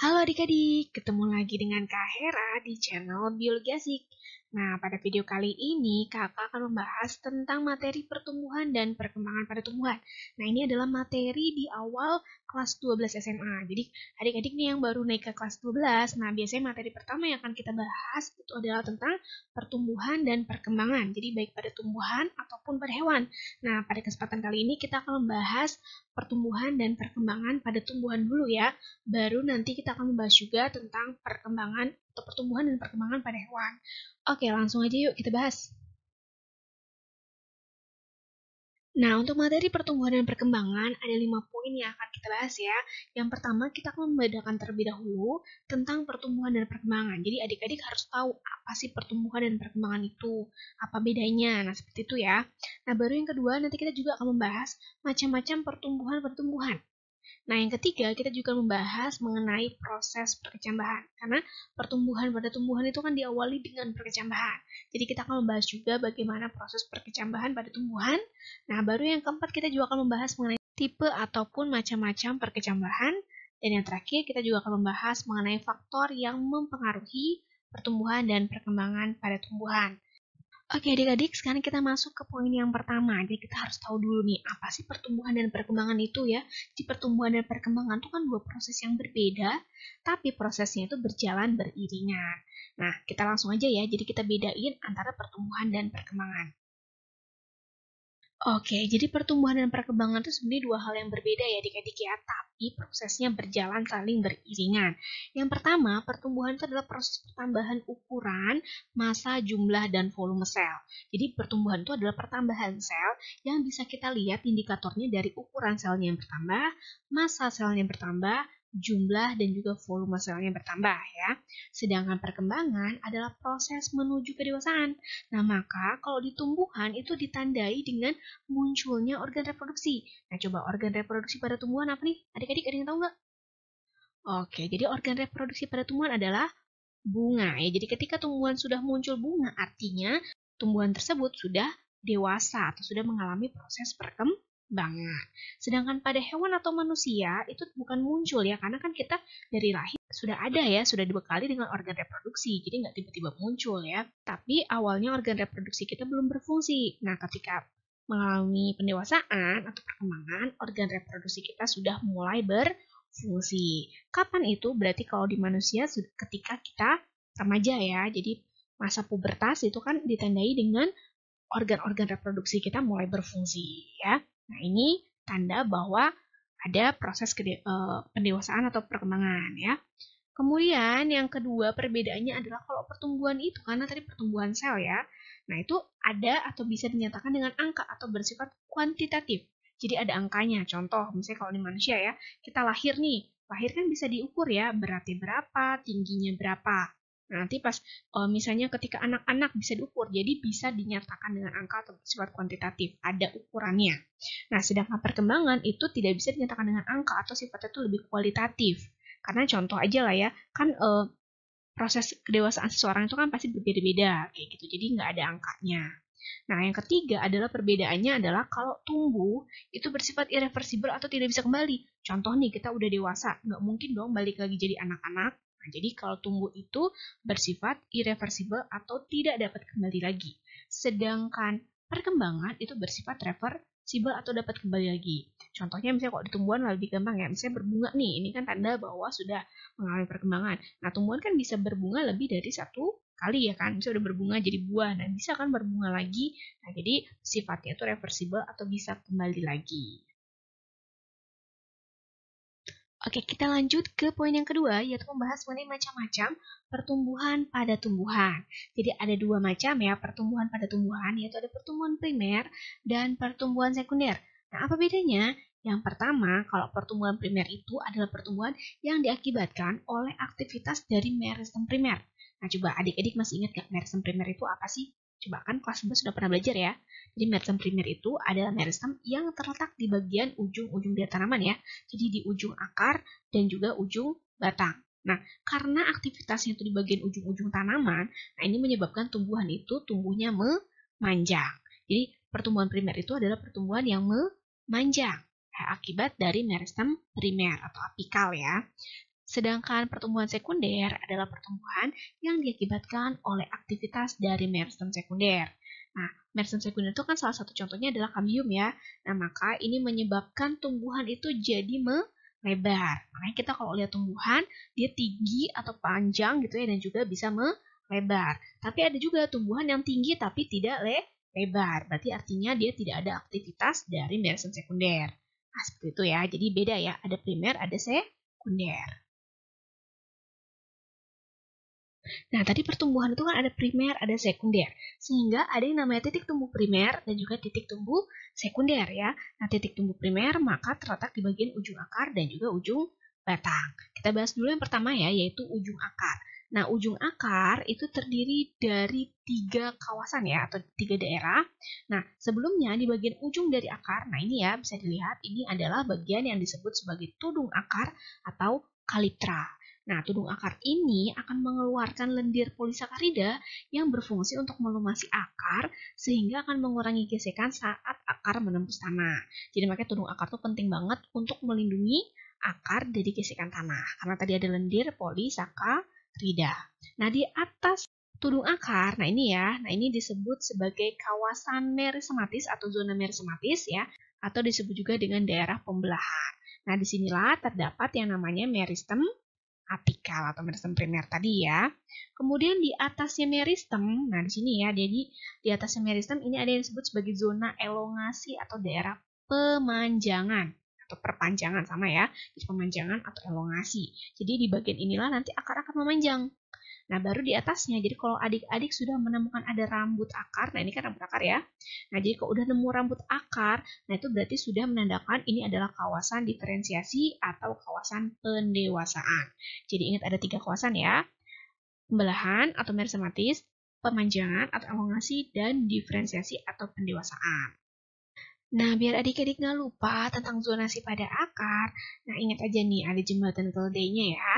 Halo adik-adik, ketemu lagi dengan Kak Hera di channel Biologi Asik. Nah, pada video kali ini kakak akan membahas tentang materi pertumbuhan dan perkembangan pada tumbuhan. Nah, ini adalah materi di awal kelas 12 SMA. Jadi, adik-adik nih yang baru naik ke kelas 12, nah biasanya materi pertama yang akan kita bahas itu adalah tentang pertumbuhan dan perkembangan. Jadi, baik pada tumbuhan ataupun pada hewan. Nah, pada kesempatan kali ini kita akan membahas pertumbuhan dan perkembangan pada tumbuhan dulu ya. Baru nanti kita akan membahas juga tentang perkembangan atau pertumbuhan dan perkembangan pada hewan. Oke, langsung aja yuk kita bahas. Nah, untuk materi pertumbuhan dan perkembangan ada 5 poin yang akan kita bahas ya. Yang pertama, kita akan membedakan terlebih dahulu tentang pertumbuhan dan perkembangan. Jadi adik-adik harus tahu apa sih pertumbuhan dan perkembangan itu, apa bedanya. Nah, seperti itu ya. Nah, baru yang kedua, nanti kita juga akan membahas macam-macam pertumbuhan-pertumbuhan. Nah, yang ketiga, kita juga membahas mengenai proses perkecambahan. Karena pertumbuhan pada tumbuhan itu kan diawali dengan perkecambahan. Jadi kita akan membahas juga bagaimana proses perkecambahan pada tumbuhan. Nah, baru yang keempat, kita juga akan membahas mengenai tipe ataupun macam-macam perkecambahan. Dan yang terakhir, kita juga akan membahas mengenai faktor yang mempengaruhi pertumbuhan dan perkembangan pada tumbuhan. Oke adik-adik, sekarang kita masuk ke poin yang pertama. Jadi kita harus tahu dulu nih, apa sih pertumbuhan dan perkembangan itu ya. Di pertumbuhan dan perkembangan itu kan dua proses yang berbeda, tapi prosesnya itu berjalan beriringan. Nah, kita langsung aja ya, jadi kita bedain antara pertumbuhan dan perkembangan. Oke, jadi pertumbuhan dan perkembangan itu sebenarnya dua hal yang berbeda ya adik-adik ya, tapi prosesnya berjalan saling beriringan. Yang pertama, pertumbuhan itu adalah proses pertambahan ukuran, massa, jumlah, dan volume sel. Jadi pertumbuhan itu adalah pertambahan sel yang bisa kita lihat indikatornya dari ukuran selnya yang bertambah, massa selnya bertambah, jumlah dan juga volume selnya bertambah ya. Sedangkan perkembangan adalah proses menuju kedewasaan. Nah, maka kalau di tumbuhan itu ditandai dengan munculnya organ reproduksi. Nah, coba organ reproduksi pada tumbuhan apa nih? Adik-adik ada yang tahu nggak? Oke, jadi organ reproduksi pada tumbuhan adalah bunga. Ya, jadi ketika tumbuhan sudah muncul bunga, artinya tumbuhan tersebut sudah dewasa atau sudah mengalami proses perkembangan. Sedangkan pada hewan atau manusia itu bukan muncul ya, karena kan kita dari lahir sudah ada ya, sudah dibekali dengan organ reproduksi. Jadi nggak tiba-tiba muncul ya. Tapi awalnya organ reproduksi kita belum berfungsi. Nah, ketika mengalami pendewasaan atau perkembangan, organ reproduksi kita sudah mulai berfungsi. Kapan itu? Berarti kalau di manusia ketika kita remaja ya, jadi masa pubertas itu kan ditandai dengan organ-organ reproduksi kita mulai berfungsi ya. Nah, ini tanda bahwa ada proses pendewasaan atau perkembangan ya. Kemudian yang kedua perbedaannya adalah kalau pertumbuhan itu, karena tadi pertumbuhan sel ya, nah itu ada atau bisa dinyatakan dengan angka atau bersifat kuantitatif. Jadi ada angkanya, contoh misalnya kalau di manusia ya, kita lahir nih, lahir kan bisa diukur ya, beratnya berapa, tingginya berapa. Nah, nanti pas misalnya ketika anak-anak bisa diukur, jadi bisa dinyatakan dengan angka atau bersifat kuantitatif, ada ukurannya. Nah, sedangkan perkembangan itu tidak bisa dinyatakan dengan angka atau sifatnya itu lebih kualitatif. Karena contoh aja lah ya, kan proses kedewasaan seseorang itu kan pasti berbeda-beda kayak gitu. Jadi nggak ada angkanya. Nah, yang ketiga adalah perbedaannya adalah kalau tumbuh itu bersifat irreversibel atau tidak bisa kembali. Contoh nih, kita udah dewasa, nggak mungkin dong balik lagi jadi anak-anak. Nah, jadi kalau tumbuh itu bersifat irreversibel atau tidak dapat kembali lagi. Sedangkan perkembangan itu bersifat reversibel atau dapat kembali lagi. Contohnya misalnya kalau di tumbuhan lebih gampang ya, misalnya berbunga nih, ini kan tanda bahwa sudah mengalami perkembangan. Nah, tumbuhan kan bisa berbunga lebih dari satu kali ya kan, misalnya udah berbunga jadi buah, dan bisa kan berbunga lagi. Nah, jadi sifatnya itu reversible atau bisa kembali lagi. Oke, kita lanjut ke poin yang kedua, yaitu membahas mengenai macam-macam pertumbuhan pada tumbuhan. Jadi ada dua macam ya, pertumbuhan pada tumbuhan, yaitu ada pertumbuhan primer dan pertumbuhan sekunder. Nah, apa bedanya? Yang pertama, kalau pertumbuhan primer itu adalah pertumbuhan yang diakibatkan oleh aktivitas dari meristem primer. Nah, coba adik-adik masih ingat gak meristem primer itu apa sih? Coba kan kelas 11 sudah pernah belajar ya. Jadi meristem primer itu adalah meristem yang terletak di bagian ujung-ujung dari tanaman ya. Jadi di ujung akar dan juga ujung batang. Nah, karena aktivitasnya itu di bagian ujung-ujung tanaman, nah ini menyebabkan tumbuhan itu tumbuhnya memanjang. Jadi pertumbuhan primer itu adalah pertumbuhan yang memanjang akibat dari meristem primer atau apikal ya. Sedangkan pertumbuhan sekunder adalah pertumbuhan yang diakibatkan oleh aktivitas dari meristem sekunder. Nah, meristem sekunder itu kan salah satu contohnya adalah kambium ya. Nah, maka ini menyebabkan tumbuhan itu jadi melebar. Makanya kita kalau lihat tumbuhan, dia tinggi atau panjang gitu ya, dan juga bisa melebar. Tapi ada juga tumbuhan yang tinggi tapi tidak lebar. Berarti artinya dia tidak ada aktivitas dari meristem sekunder. Nah, seperti itu ya. Jadi beda ya, ada primer, ada sekunder. Nah, tadi pertumbuhan itu kan ada primer, ada sekunder. Sehingga ada yang namanya titik tumbuh primer dan juga titik tumbuh sekunder ya. Nah, titik tumbuh primer maka terletak di bagian ujung akar dan juga ujung batang. Kita bahas dulu yang pertama ya, yaitu ujung akar. Nah, ujung akar itu terdiri dari 3 kawasan ya, atau 3 daerah. Nah, sebelumnya di bagian ujung dari akar, nah ini ya bisa dilihat, ini adalah bagian yang disebut sebagai tudung akar atau kalitra. Nah, tudung akar ini akan mengeluarkan lendir polisakarida yang berfungsi untuk melumasi akar sehingga akan mengurangi gesekan saat akar menembus tanah. Jadi makanya tudung akar itu penting banget untuk melindungi akar dari gesekan tanah karena tadi ada lendir polisakarida. Nah, di atas tudung akar, nah ini ya, nah ini disebut sebagai kawasan merisematis atau zona merisematis ya, atau disebut juga dengan daerah pembelahan. Nah, disinilah terdapat yang namanya meristem apikal atau meristem primer tadi ya. Kemudian di atasnya meristem, nah di sini ya, jadi di atasnya meristem ini ada yang disebut sebagai zona elongasi atau daerah pemanjangan atau perpanjangan sama ya, jadi pemanjangan atau elongasi. Jadi di bagian inilah nanti akar akan memanjang. Nah, baru di atasnya, jadi kalau adik-adik sudah menemukan ada rambut akar, nah ini kan rambut akar ya. Nah, jadi kalau udah nemu rambut akar, nah itu berarti sudah menandakan ini adalah kawasan diferensiasi atau kawasan pendewasaan. Jadi ingat ada 3 kawasan ya, pembelahan atau merisematis, pemanjangan atau elongasi, dan diferensiasi atau pendewasaan. Nah, biar adik-adik nggak lupa tentang zonasi pada akar, nah ingat aja nih, ada jembatan keledainya ya.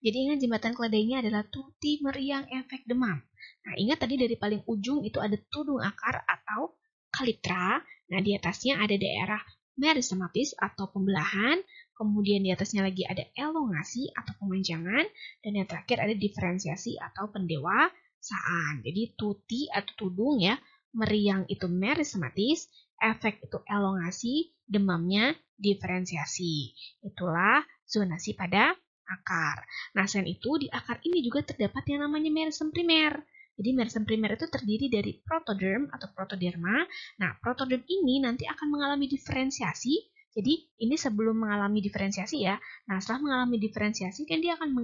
Jadi ingat jembatan keledainya adalah tuti meriang efek demam. Nah, ingat tadi dari paling ujung itu ada tudung akar atau kalitra. Nah, di atasnya ada daerah merisematis atau pembelahan, kemudian di atasnya lagi ada elongasi atau pemanjangan, dan yang terakhir ada diferensiasi atau pendewasaan. Jadi tuti atau tudung ya, meriang itu merisematis, efek itu elongasi, demamnya diferensiasi. Itulah zonasi pada akar. Nah, selain itu di akar ini juga terdapat yang namanya meristem primer. Jadi meristem primer itu terdiri dari protoderm atau protoderma. Nah, protoderm ini nanti akan mengalami diferensiasi. Jadi ini sebelum mengalami diferensiasi ya. Nah, setelah mengalami diferensiasi kan dia akan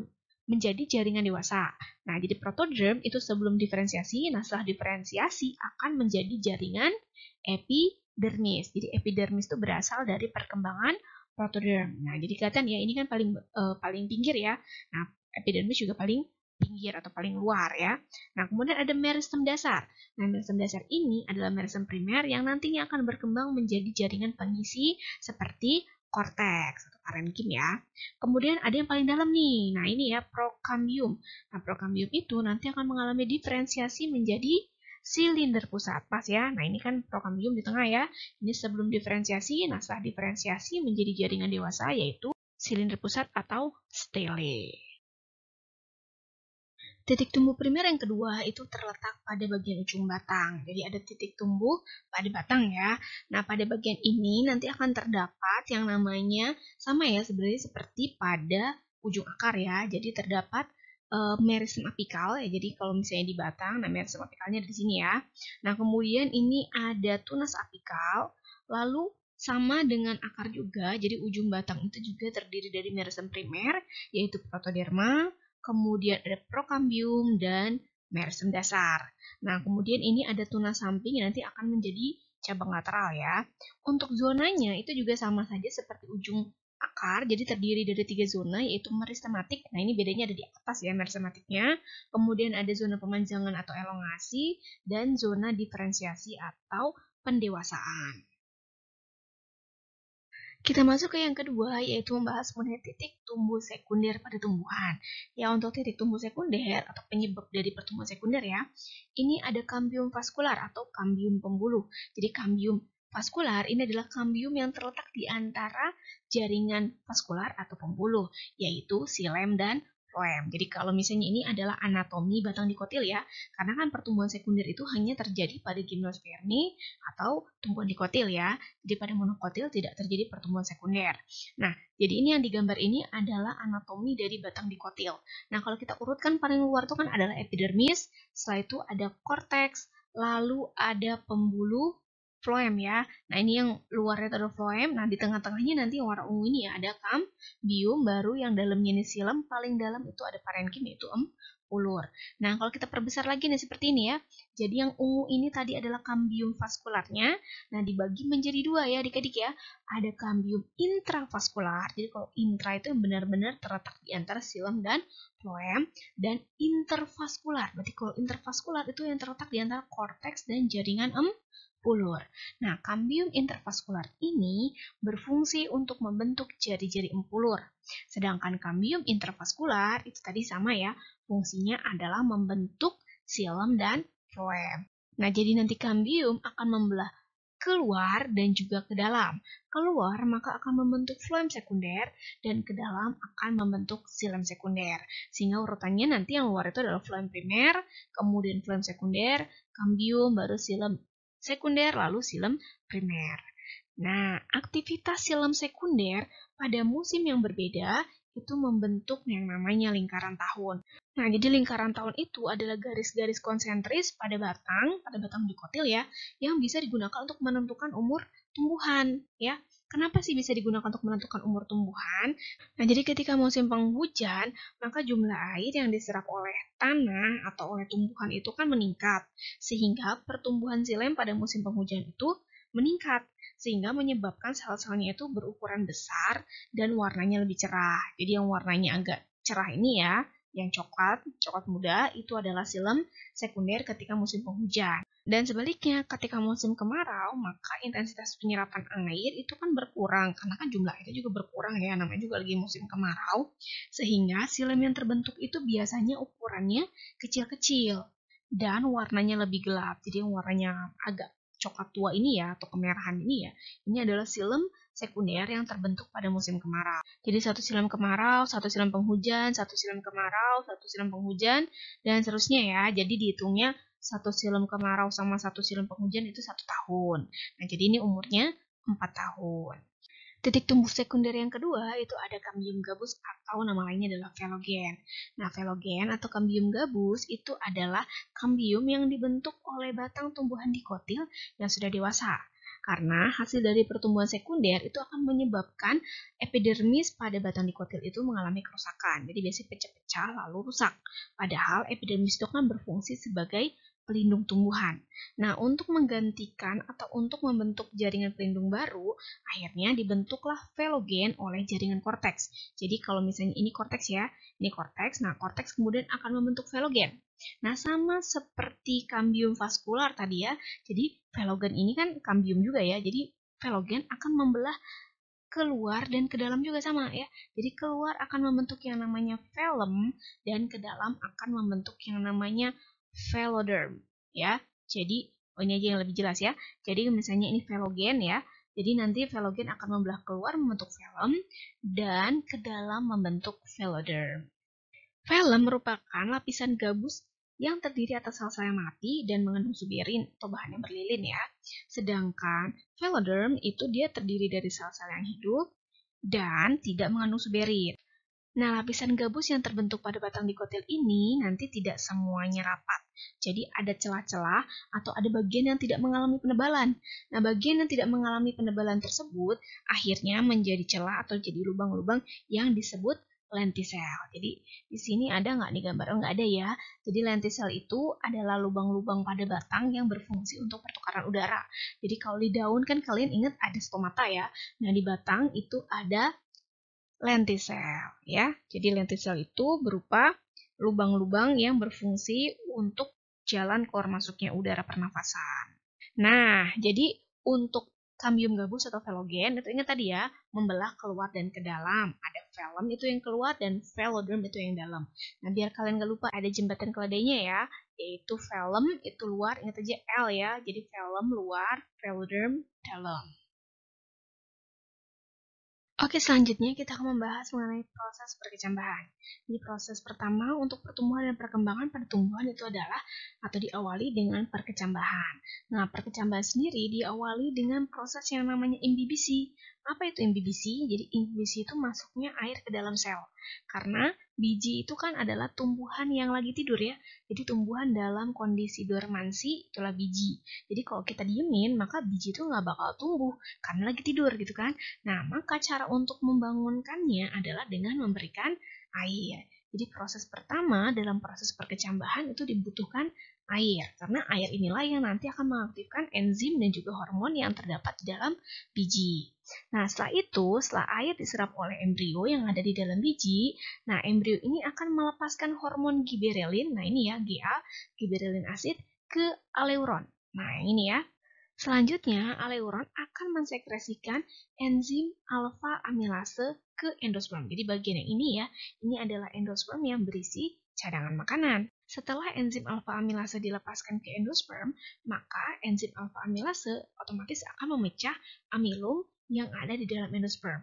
menjadi jaringan dewasa. Nah, jadi protoderm itu sebelum diferensiasi, nah setelah diferensiasi akan menjadi jaringan epidermis. Jadi epidermis itu berasal dari perkembangan protoderm. Nah, jadi kelihatan ya ini kan paling pinggir ya. Nah, epidermis juga paling pinggir atau paling luar ya. Nah, kemudian ada meristem dasar. Nah, meristem dasar ini adalah meristem primer yang nantinya akan berkembang menjadi jaringan pengisi seperti korteks atau parenkim ya. Kemudian ada yang paling dalam nih. Nah, ini ya prokambium. Nah, prokambium itu nanti akan mengalami diferensiasi menjadi silinder pusat. Pas ya. Nah, ini kan prokambium di tengah ya. Ini sebelum diferensiasi. Nah, setelah diferensiasi menjadi jaringan dewasa yaitu silinder pusat atau stele. Titik tumbuh primer yang kedua itu terletak pada bagian ujung batang. Jadi ada titik tumbuh pada batang ya. Nah, pada bagian ini nanti akan terdapat yang namanya sama ya sebenarnya seperti pada ujung akar ya. Jadi terdapat meristem apikal ya. Jadi kalau misalnya di batang, nah meristem apikalnya di sini ya. Nah, kemudian ini ada tunas apikal, lalu sama dengan akar juga. Jadi ujung batang itu juga terdiri dari meristem primer yaitu protoderma, kemudian ada prokambium dan meristem dasar. Nah, kemudian ini ada tunas samping yang nanti akan menjadi cabang lateral ya. Untuk zonanya itu juga sama saja seperti ujung akar, jadi terdiri dari 3 zona yaitu meristematik. Nah, ini bedanya ada di atas ya meristematiknya. Kemudian ada zona pemanjangan atau elongasi dan zona diferensiasi atau pendewasaan. Kita masuk ke yang kedua, yaitu membahas mengenai titik tumbuh sekunder pada tumbuhan. Ya, untuk titik tumbuh sekunder atau penyebab dari pertumbuhan sekunder ya, ini ada kambium vaskular atau kambium pembuluh. Jadi kambium vaskular ini adalah kambium yang terletak di antara jaringan vaskular atau pembuluh, yaitu xilem dan floem. Jadi kalau misalnya ini adalah anatomi batang dikotil ya, karena kan pertumbuhan sekunder itu hanya terjadi pada gimnospermi atau tumbuhan dikotil ya. Jadi pada monokotil tidak terjadi pertumbuhan sekunder. Nah, jadi ini yang digambar ini adalah anatomi dari batang dikotil. Nah, kalau kita urutkan paling luar itu kan adalah epidermis, setelah itu ada korteks, lalu ada pembuluh, floem ya. Nah, ini yang luarnya itu adalah floem. Nah, di tengah-tengahnya nanti yang warna ungu ini ya ada cambium, baru yang dalamnya ini xilem, paling dalam itu ada parenkim yaitu empulur. Nah, kalau kita perbesar lagi nih seperti ini ya. Jadi yang ungu ini tadi adalah cambium vaskularnya. Nah, dibagi menjadi dua ya adik-adik ya. Ada cambium intravaskular. Jadi kalau intra itu yang benar-benar terletak di antara xilem dan floem, dan intervaskular. Berarti kalau intervaskular itu yang terletak di antara korteks dan jaringan empulur. Nah, cambium intervaskular ini berfungsi untuk membentuk jari-jari empulur. Sedangkan cambium intravaskular itu tadi sama ya, fungsinya adalah membentuk xilem dan floem. Nah, jadi nanti cambium akan membelah keluar dan juga ke dalam. Keluar maka akan membentuk floem sekunder dan ke dalam akan membentuk xilem sekunder. Sehingga urutannya nanti yang luar itu adalah floem primer, kemudian floem sekunder, cambium, baru xilem sekunder, lalu xilem primer. Nah, aktivitas xilem sekunder pada musim yang berbeda itu membentuk yang namanya lingkaran tahun. Nah, jadi lingkaran tahun itu adalah garis-garis konsentris pada batang dikotil ya, yang bisa digunakan untuk menentukan umur tumbuhan ya. Kenapa sih bisa digunakan untuk menentukan umur tumbuhan? Nah, jadi ketika musim penghujan, maka jumlah air yang diserap oleh tanah atau oleh tumbuhan itu kan meningkat, sehingga pertumbuhan xilem pada musim penghujan itu meningkat, sehingga menyebabkan sel-selnya itu berukuran besar dan warnanya lebih cerah. Jadi yang warnanya agak cerah ini ya, yang coklat muda itu adalah xilem sekunder ketika musim penghujan. Dan sebaliknya, ketika musim kemarau, maka intensitas penyerapan air itu kan berkurang, karena kan jumlah airnya juga berkurang ya, namanya juga lagi musim kemarau, sehingga xilem yang terbentuk itu biasanya ukurannya kecil-kecil, dan warnanya lebih gelap, jadi yang warnanya agak coklat tua ini ya, atau kemerahan ini ya, ini adalah xilem sekunder yang terbentuk pada musim kemarau. Jadi satu xilem kemarau, satu xilem penghujan, satu xilem kemarau, satu xilem penghujan, dan seterusnya ya. Jadi dihitungnya satu xilem kemarau sama satu xilem penghujan itu 1 tahun. Nah, jadi ini umurnya 4 tahun. Titik tumbuh sekunder yang kedua itu ada cambium gabus atau nama lainnya adalah velogen. Nah, velogen atau cambium gabus itu adalah cambium yang dibentuk oleh batang tumbuhan dikotil yang sudah dewasa. Karena hasil dari pertumbuhan sekunder itu akan menyebabkan epidermis pada batang dikotil itu mengalami kerusakan. Jadi biasanya pecah-pecah lalu rusak. Padahal epidermis itu kan berfungsi sebagai pelindung tumbuhan. Nah, untuk menggantikan atau untuk membentuk jaringan pelindung baru, akhirnya dibentuklah velogen oleh jaringan korteks. Jadi kalau misalnya ini korteks ya, ini korteks, nah korteks kemudian akan membentuk velogen. Nah, sama seperti cambium vaskular tadi ya, jadi velogen ini kan cambium juga ya, jadi velogen akan membelah keluar dan ke dalam juga sama ya. Jadi keluar akan membentuk yang namanya velum dan ke dalam akan membentuk yang namanya veloderm ya. Jadi ini aja yang lebih jelas ya. Jadi misalnya ini velogen ya. Jadi nanti velogen akan membelah keluar membentuk velum dan ke dalam membentuk veloderm. Velum merupakan lapisan gabus yang terdiri atas sel-sel yang mati dan mengandung suberin atau bahan yang berlilin ya. Sedangkan veloderm itu dia terdiri dari sel-sel yang hidup dan tidak mengandung suberin. Nah, lapisan gabus yang terbentuk pada batang dikotil ini nanti tidak semuanya rapat. Jadi ada celah-celah atau ada bagian yang tidak mengalami penebalan. Nah, bagian yang tidak mengalami penebalan tersebut akhirnya menjadi celah atau jadi lubang-lubang yang disebut lentisel. Jadi di sini ada nggak nih gambar? Oh, nggak ada ya. Jadi lentisel itu adalah lubang-lubang pada batang yang berfungsi untuk pertukaran udara. Jadi kalau di daun kan kalian ingat ada stomata ya. Nah, di batang itu ada lentisel ya. Jadi lentisel itu berupa lubang-lubang yang berfungsi untuk jalan keluar masuknya udara pernafasan. Nah, jadi untuk cambium gabus atau velogen itu ingat tadi ya, membelah keluar dan ke dalam. Ada velum itu yang keluar dan veloderm itu yang dalam. Nah, biar kalian gak lupa ada jembatan keledainya ya, yaitu velum itu luar, ingat aja L ya. Jadi velum luar, veloderm dalam. Oke, selanjutnya kita akan membahas mengenai proses perkecambahan. Jadi proses pertama untuk pertumbuhan dan perkembangan pada tumbuhan itu adalah atau diawali dengan perkecambahan. Nah, perkecambahan sendiri diawali dengan proses yang namanya imbibisi. Apa itu imbibisi? Jadi imbibisi itu masuknya air ke dalam sel. Karena biji itu kan adalah tumbuhan yang lagi tidur ya. Jadi tumbuhan dalam kondisi dormansi itulah biji. Jadi kalau kita diemin, maka biji itu nggak bakal tumbuh karena lagi tidur gitu kan. Nah, maka cara untuk membangunkannya adalah dengan memberikan air. Jadi proses pertama dalam proses perkecambahan itu dibutuhkan air, karena air inilah yang nanti akan mengaktifkan enzim dan juga hormon yang terdapat di dalam biji. Nah, setelah air diserap oleh embrio yang ada di dalam biji, nah embrio ini akan melepaskan hormon giberelin, nah ini ya GA, giberelin asid, ke aleuron. Nah, yang ini ya. Selanjutnya, aleuron akan mensekresikan enzim alfa amilase ke endosperm. Jadi bagian yang ini ya, ini adalah endosperm yang berisi cadangan makanan. Setelah enzim alfa amilase dilepaskan ke endosperm, maka enzim alfa amilase otomatis akan memecah amilum yang ada di dalam endosperm.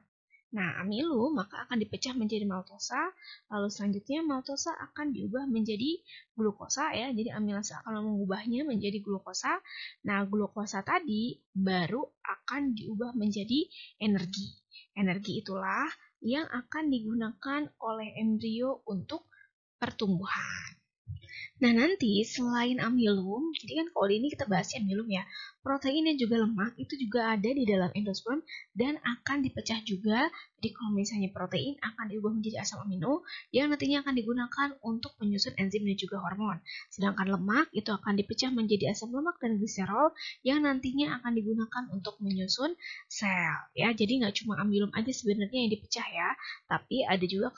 Nah, amilum maka akan dipecah menjadi maltosa, lalu selanjutnya maltosa akan diubah menjadi glukosa ya. Jadi amilase akan mengubahnya menjadi glukosa. Nah, glukosa tadi baru akan diubah menjadi energi. Energi itulah yang akan digunakan oleh embrio untuk pertumbuhan. Nah, nanti selain amilum, jadi kan kalau ini kita bahas amilum ya, protein dan juga lemak itu juga ada di dalam endosperm dan akan dipecah juga. Jadi kalau misalnya protein akan diubah menjadi asam amino yang nantinya akan digunakan untuk menyusun enzim dan juga hormon. Sedangkan lemak itu akan dipecah menjadi asam lemak dan gliserol yang nantinya akan digunakan untuk menyusun sel. Ya, jadi nggak cuma amilum aja sebenarnya yang dipecah ya, tapi ada juga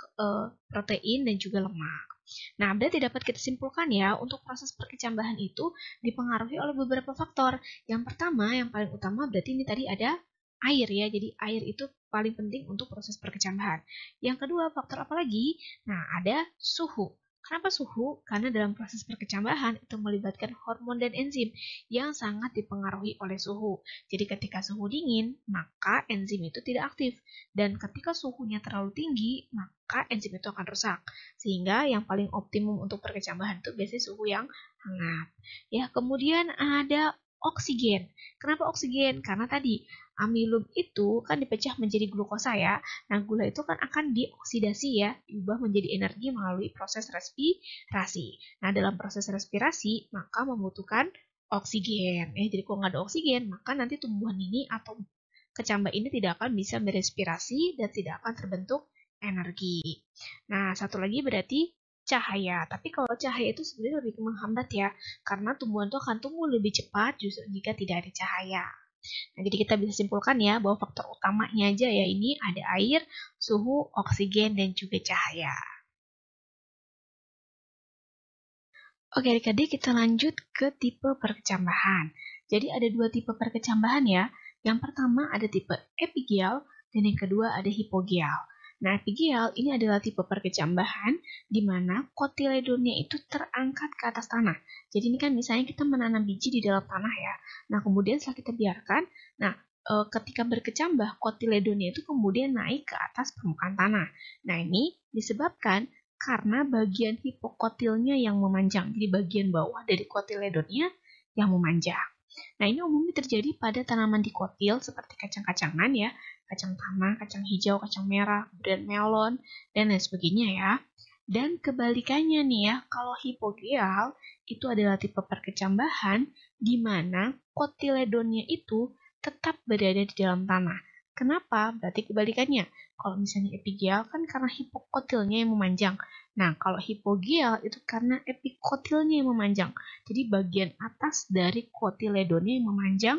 protein dan juga lemak. Nah, berarti dapat kita simpulkan ya, untuk proses perkecambahan itu dipengaruhi oleh beberapa faktor. Yang pertama, yang paling utama berarti ini tadi ada air ya, jadi air itu paling penting untuk proses perkecambahan. Yang kedua, faktor apa lagi? Nah, ada suhu. Kenapa suhu? Karena dalam proses perkecambahan itu melibatkan hormon dan enzim yang sangat dipengaruhi oleh suhu. Jadi ketika suhu dingin, maka enzim itu tidak aktif. Dan ketika suhunya terlalu tinggi, maka enzim itu akan rusak. Sehingga yang paling optimum untuk perkecambahan itu biasanya suhu yang hangat. Ya, kemudian ada oksigen. Kenapa oksigen? Karena tadi amilum itu kan dipecah menjadi glukosa ya. Nah, gula itu kan akan dioksidasi ya, diubah menjadi energi melalui proses respirasi. Nah, dalam proses respirasi maka membutuhkan oksigen. Jadi kalau nggak ada oksigen, maka nanti tumbuhan ini atau kecambah ini tidak akan bisa berespirasi dan tidak akan terbentuk energi. Nah, satu lagi berarti cahaya. Tapi kalau cahaya itu sebenarnya lebih menghambat ya, karena tumbuhan itu akan tumbuh lebih cepat justru jika tidak ada cahaya. Nah, jadi kita bisa simpulkan ya bahwa faktor utamanya aja ya ini ada air, suhu, oksigen, dan juga cahaya. Oke, adik-adik kita lanjut ke tipe perkecambahan. Jadi ada dua tipe perkecambahan ya. Yang pertama ada tipe epigial dan yang kedua ada hipogial. Nah, epigial ini adalah tipe perkecambahan di mana kotiledonnya itu terangkat ke atas tanah. Jadi ini kan misalnya kita menanam biji di dalam tanah ya. Nah, kemudian setelah kita biarkan, ketika berkecambah, kotiledonnya itu kemudian naik ke atas permukaan tanah. Nah, ini disebabkan karena bagian hipokotilnya yang memanjang. Jadi bagian bawah dari kotiledonnya yang memanjang. Nah, ini umumnya terjadi pada tanaman dikotil seperti kacang-kacangan ya, kacang tanah, kacang hijau, kacang merah, kemudian melon, dan lain sebagainya ya. Dan kebalikannya nih ya, kalau hipogeal itu adalah tipe perkecambahan di mana kotiledonnya itu tetap berada di dalam tanah. Kenapa? Berarti kebalikannya. Kalau misalnya epigeal kan karena hipokotilnya yang memanjang. Nah, kalau hipogeal itu karena epikotilnya yang memanjang. Jadi bagian atas dari kotiledonnya yang memanjang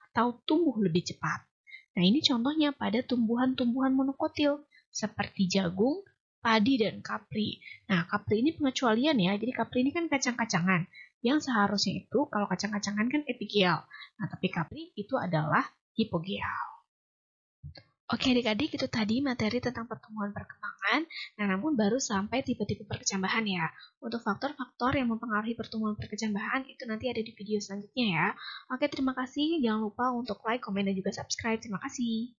atau tumbuh lebih cepat. Nah, ini contohnya pada tumbuhan-tumbuhan monokotil seperti jagung, padi, dan kapri. Nah, kapri ini pengecualian ya. Jadi kapri ini kan kacang-kacangan. Yang seharusnya itu kalau kacang-kacangan kan epigeal. Nah, tapi kapri itu adalah hipogeal. Oke adik-adik, itu tadi materi tentang pertumbuhan perkembangan. Nah, namun baru sampai tipe-tipe perkecambahan ya. Untuk faktor-faktor yang mempengaruhi pertumbuhan perkecambahan itu nanti ada di video selanjutnya ya. Oke, terima kasih. Jangan lupa untuk like, komen, dan juga subscribe. Terima kasih.